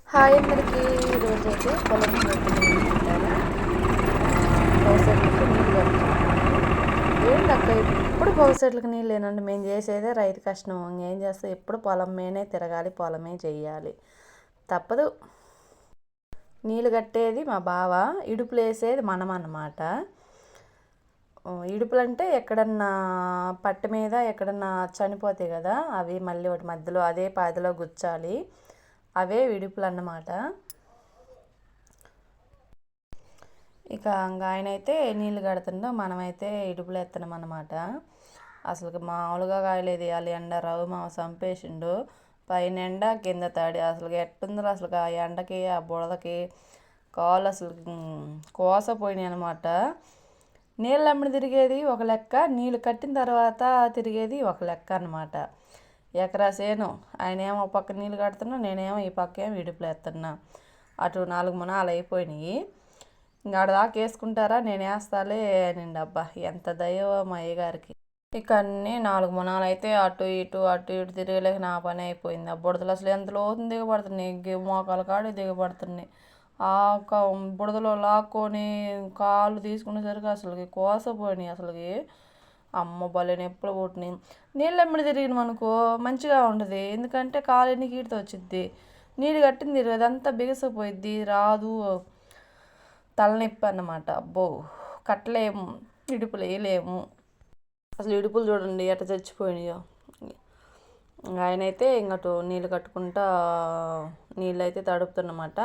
Hi అందరికీ. ఈరోజైతే పొలం పెట్టాను. పౌసెట్లకి నీళ్ళు కడుతున్నాను. ఏంటక్క ఎప్పుడు పౌసెట్లకి నీళ్ళు లేనండి. మేము చేసేదే రైతు కష్టం. ఇంకేం చేస్తాం, ఎప్పుడు పొలం మీనే తిరగాలి, పొలమే చెయ్యాలి, తప్పదు. నీళ్ళు కట్టేది మా బావ, ఇడుపులు వేసేది మనం అన్నమాట. ఇడుపులు అంటే ఎక్కడన్నా పట్ట మీద ఎక్కడన్నా చనిపోతాయి కదా, అవి మళ్ళీ ఒకటి మధ్యలో అదే పాదిలో గుచ్చాలి, అవే ఇడుపులు అన్నమాట. ఇక ఆయన అయితే నీళ్ళు కడుతుండో మనమైతే ఇడుపులు ఎత్తనం అన్నమాట. అసలు మామూలుగా కాయలేదు, వాళ్ళ ఎండ రవ్వ మామ చంపేసిండు. పైన ఎండ కింద తడి, అసలు ఎట్టుందో అసలు ఆ ఎండకి ఆ బుడదకి కాళ్ళు అసలు కోసపోయినాయి అనమాట. నీళ్ళు అమ్మిడి తిరిగేది ఒక లెక్క, నీళ్ళు కట్టిన తర్వాత తిరిగేది ఒక లెక్క అనమాట. ఎకరా సేను ఆయన ఏమో ఒక పక్క నీళ్ళు కడుతున్నా, నేనేమో ఈ పక్క ఏమో ఇడుపులు ఎత్తున్నా. అటు 4 మునాలు అయిపోయినాయి. ఇంకా ఆడ దాకా వేసుకుంటారా, నేను వేస్తాలే అనిండి. అబ్బా ఎంత దయో మా అయ్యగారికి. ఇక అన్నీ 4 మునాలు అయితే అటు ఇటు తిరగలేక నా పని అయిపోయింది. ఆ బుడదలు అసలు ఎంత లోతుని దిగబడుతున్నాయి, మోకాలు కాడి దిగబడుతున్నాయి. ఆ బుడదలో లాక్కొని కాళ్ళు తీసుకునేసరికి అసలుకి కోసపోయినాయి. అసలుకి అమ్మ భలే నొప్పులు పుట్టినాయి. నీళ్ళు ఎమ్మడి తిరిగిన అనుకో మంచిగా ఉంటుంది, ఎందుకంటే కాలు ఎన్ని కీడితో వచ్చిద్ది. నీళ్ళు కట్టింది అదంతా బిగసిపోయిద్ది, రాదు, తలనొప్పి అన్నమాట. అబ్బో కట్టలేము, ఇడుపులు వేయలేము. అసలు ఇడుపులు చూడండి ఎట్ట చచ్చిపోయినాయో. ఆయనైతే ఇంకటు నీళ్ళు కట్టుకుంటా నీళ్ళు అయితే తడుపుతున్నమాట.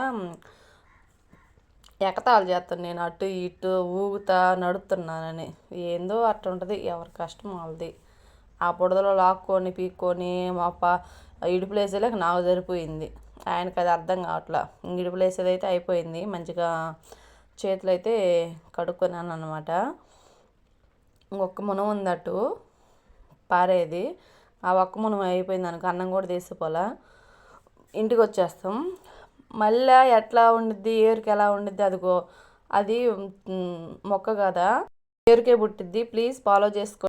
ఎకతాలు చేస్తాను నేను, అటు ఇటు ఊగుతా నడుపుతున్నానని. ఏందో అట్ట ఉంటుంది, ఎవరి కష్టం వాళ్ళది. ఆ బుడదలో లాక్కొని పీక్కొని మా ఇడుపులు వేసేలాక నాకు సరిపోయింది. ఆయనకి అది అర్థం కావట్లా. ఇడుపులు వేసేది అయితే అయిపోయింది, మంచిగా చేతులు అయితే కడుక్కున్నాను అనమాట. ఇంకొక మునం ఉంది అటు పారేది, ఆ ఒక్క మునం అయిపోయింది అనుకో అన్నం కూడా తీసిపోలా, ఇంటికి వచ్చేస్తాం. మళ్ళీ ఎట్లా ఉండిద్ది, ఏరుకి ఎలా ఉండిద్ది, అదిగో అది మొక్క కదా, ఏరుకే పుట్టిద్ది. ప్లీజ్ ఫాలో చేసుకో.